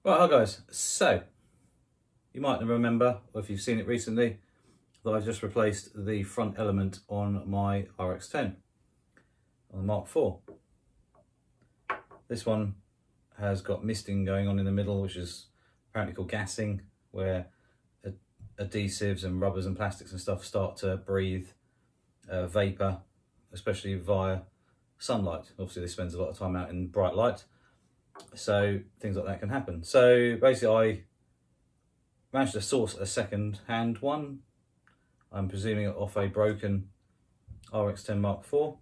Right, hi guys. So, you might remember, or if you've seen it recently, that I've just replaced the front element on my Rx10 on the Mark IV. This one has got misting going on in the middle, which is apparently called gassing, where adhesives and rubbers and plastics and stuff start to breathe vapour, especially via sunlight. Obviously, this spends a lot of time out in bright light, so things like that can happen. So basically, I managed to source a second-hand one. I'm presuming it off a broken Rx10 Mark IV.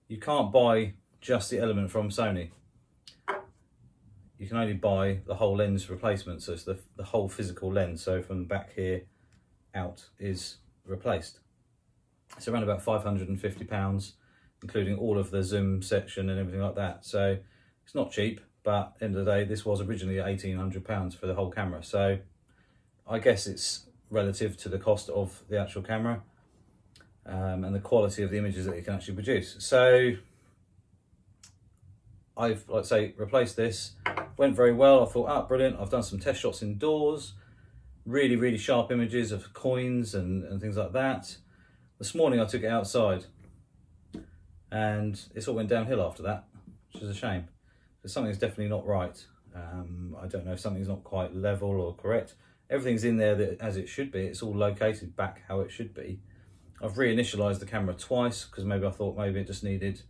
You can't buy just the element from Sony. You can only buy the whole lens replacement, so it's the whole physical lens. So from the back here out is replaced. It's around about £550, including all of the zoom section and everything like that. So it's not cheap, but at the end of the day, this was originally £1,800 for the whole camera. So I guess it's relative to the cost of the actual camera and the quality of the images that it can actually produce. So I've, like I say, replaced this. Went very well. I thought, oh, brilliant. I've done some test shots indoors, really sharp images of coins and things like that. This morning I took it outside and it all went downhill after that, which is a shame. Because something's definitely not right. I don't know if something's not quite level or correct. Everything's in there as it should be. It's all located back how it should be. I've reinitialized the camera twice because maybe I thought maybe it just needed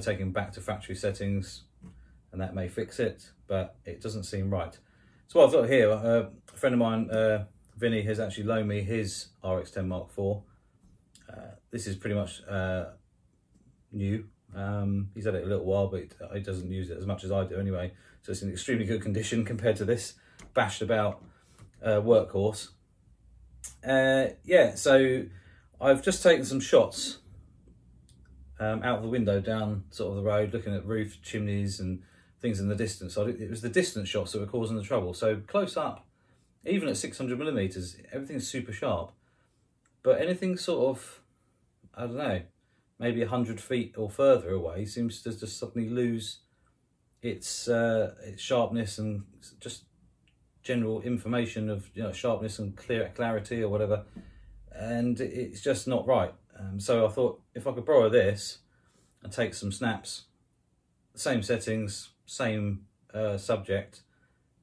taking back to factory settings, and that may fix it, but it doesn't seem right. So what I've got here, a friend of mine, Vinny, has actually loaned me his Rx10 Mark IV. This is pretty much new. He's had it a little while, but he doesn't use it as much as I do anyway. So it's in extremely good condition compared to this bashed about workhorse. Yeah, so I've just taken some shots out of the window down sort of the road, looking at roof, chimneys and things in the distance. So it was the distance shots that were causing the trouble. So close up, even at 600mm, everything's super sharp. But anything sort of, I don't know, maybe 100 feet or further away seems to just suddenly lose its sharpness and just general information of, you know, sharpness and clarity or whatever, and it's just not right. So I thought if I could borrow this and take some snaps, same settings, same subject,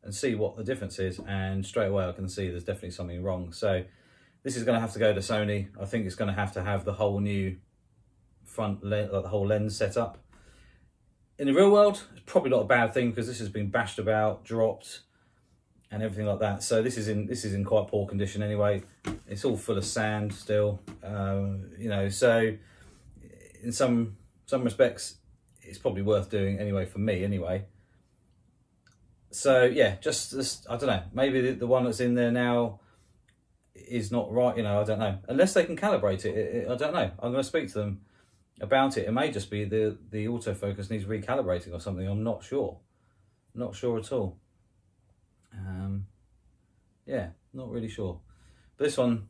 and see what the difference is, and straight away I can see there's definitely something wrong. So this is going to have to go to Sony. I think it's going to have the whole new front lens, like the whole lens set up. In the real world, it's probably not a bad thing because this has been bashed about, dropped, and everything like that. So this is in quite poor condition anyway. It's all full of sand still, you know. So in some respects, it's probably worth doing anyway for me anyway. So yeah, just I don't know. Maybe the one that's in there now is not right. You know, I don't know. Unless they can calibrate it, I don't know. I'm going to speak to them about it. It may just be the autofocus needs recalibrating or something. I'm not sure. Not sure at all. Yeah, not really sure. But this one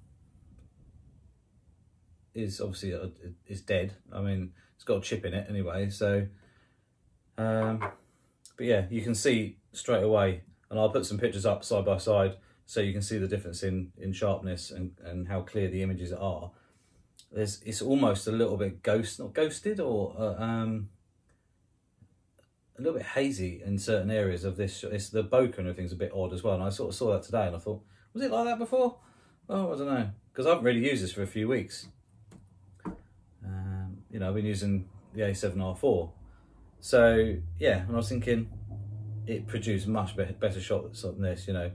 is obviously is dead. I mean, it's got a chip in it anyway. So, but yeah, you can see straight away, and I'll put some pictures up side by side so you can see the difference in sharpness and how clear the images are. It's almost a little bit not ghosted, or a little bit hazy in certain areas of this. It's the bokeh and everything's a bit odd as well, and I sort of saw that today and I thought, was it like that before? Oh, I don't know, because I haven't really used this for a few weeks. You know, I've been using the A7R4, so yeah, and I was thinking it produced much better shots than this, you know,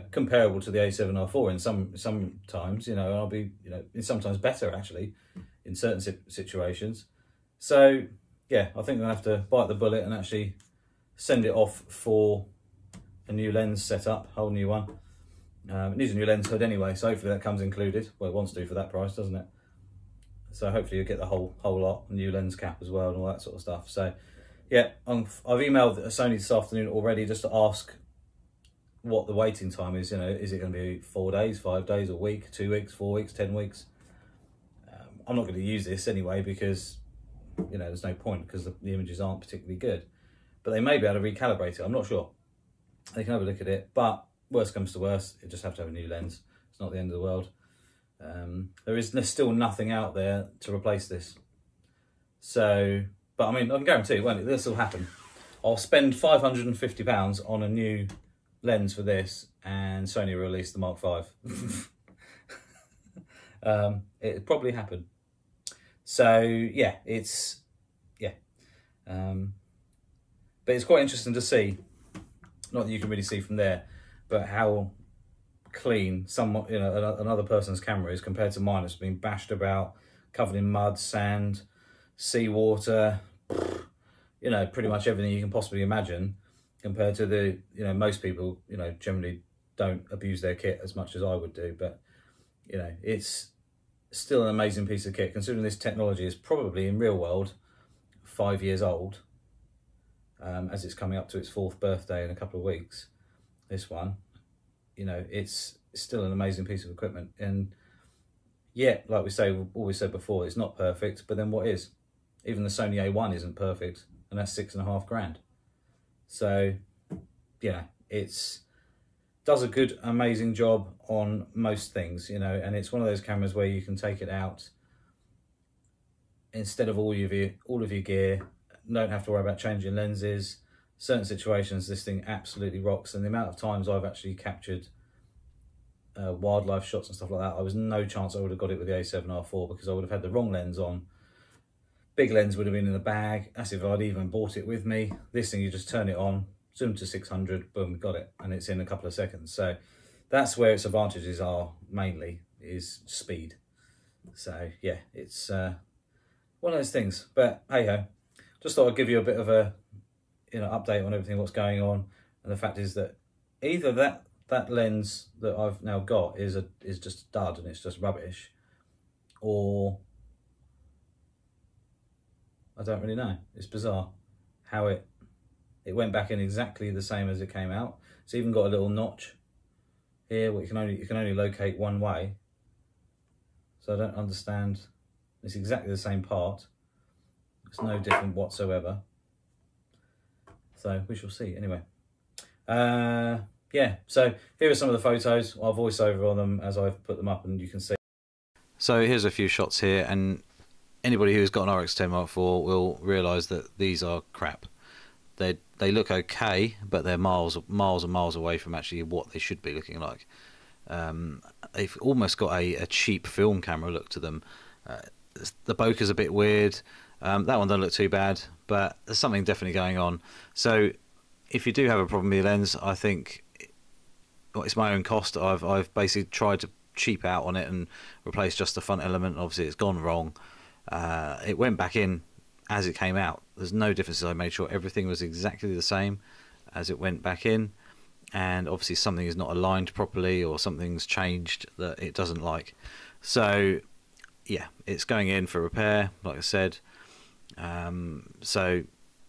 comparable to the A7R4 in some times, you know, and I'll be, you know, it's sometimes better actually in certain situations. So yeah, I think I'm gonna have to bite the bullet and actually send it off for a new lens setup, whole new one. It needs a new lens hood anyway, so hopefully that comes included. Well, it wants to for that price, doesn't it? So hopefully you'll get the whole lot, a new lens cap as well, and all that sort of stuff. So yeah, I've emailed Sony this afternoon already just to ask what the waiting time is. You know, is it going to be 4 days, 5 days, a week, 2 weeks, 4 weeks, 10 weeks? I'm not going to use this anyway because, you know, there's no point because the images aren't particularly good. but they may be able to recalibrate it. I'm not sure. They can have a look at it, but worst comes to worst, you just have to have a new lens. It's not the end of the world. There's still nothing out there to replace this. So, but I mean, I can guarantee you, this will happen. I'll spend £550 on a new lens for this, and Sony release the Mark V. It'd probably happen. So yeah, but it's quite interesting to see. Not that you can really see from there, but how clean another person's camera is compared to mine. It's been bashed about, covered in mud, sand, seawater, pretty much everything you can possibly imagine, compared to the, most people, generally don't abuse their kit as much as I would do. But, it's still an amazing piece of kit, considering this technology is probably in real world 5 years old, as it's coming up to its 4th birthday in a couple of weeks. This one, it's still an amazing piece of equipment. And yeah, like we've always said before, it's not perfect, but then what is? Even the Sony A1 isn't perfect, and that's £6.5 grand. So, does a good, amazing job on most things, and it's one of those cameras where you can take it out instead of all of your gear. Don't have to worry about changing lenses. Certain situations, this thing absolutely rocks. And the amount of times I've actually captured wildlife shots and stuff like that, I was no chance I would have got it with the A7R4, because I would have had the wrong lens on. Big lens would have been in the bag. That's if I'd even bought it with me. This thing, you just turn it on, zoom to 600, boom, got it, and it's in a couple of seconds. So that's where its advantages are mainly, is speed. So yeah, it's one of those things. But hey ho, just thought I'd give you a bit of a update on everything, what's going on. And the fact is that either that lens that I've now got is just a dud and it's just rubbish, or I don't really know. It's bizarre how it went back in exactly the same as it came out. It's even got a little notch here where you can only locate one way. So I don't understand. It's exactly the same part. It's no different whatsoever. So we shall see. Anyway, yeah. So here are some of the photos. I'll voice over on them as I've put them up, and you can see. So here's a few shots here, and anybody who's got an Rx10 Mark IV will realise that these are crap. They look okay, but they're miles and miles away from actually what they should be looking like. They've almost got a cheap film camera look to them. The bokeh's a bit weird. That one doesn't look too bad, but there's something definitely going on. So if you do have a problem with your lens, I think it's my own cost. I've basically tried to cheap out on it and replace just the front element. Obviously it's gone wrong. It went back in as it came out. There's no differences. I made sure everything was exactly the same as it went back in, and obviously something is not aligned properly or something's changed that it doesn't like. So yeah, it's going in for repair, like I said. So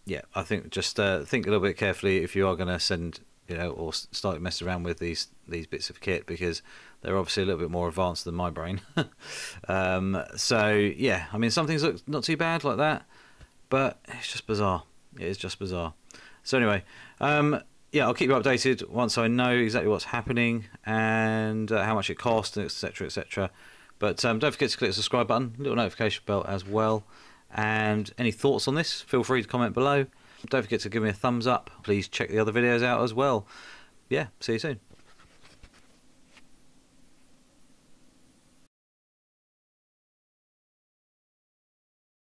yeah, I think just think a little bit carefully if you are going to send, or start messing around with these bits of kit, because they're obviously a little bit more advanced than my brain. So yeah, I mean, some things look not too bad like that, but it's just bizarre. It is just bizarre. So anyway, yeah, I'll keep you updated once I know exactly what's happening and how much it costs, etc, etc. But don't forget to click the subscribe button, little notification bell as well. And any thoughts on this, feel free to comment below. Don't forget to give me a thumbs up. Please check the other videos out as well. Yeah, see you soon.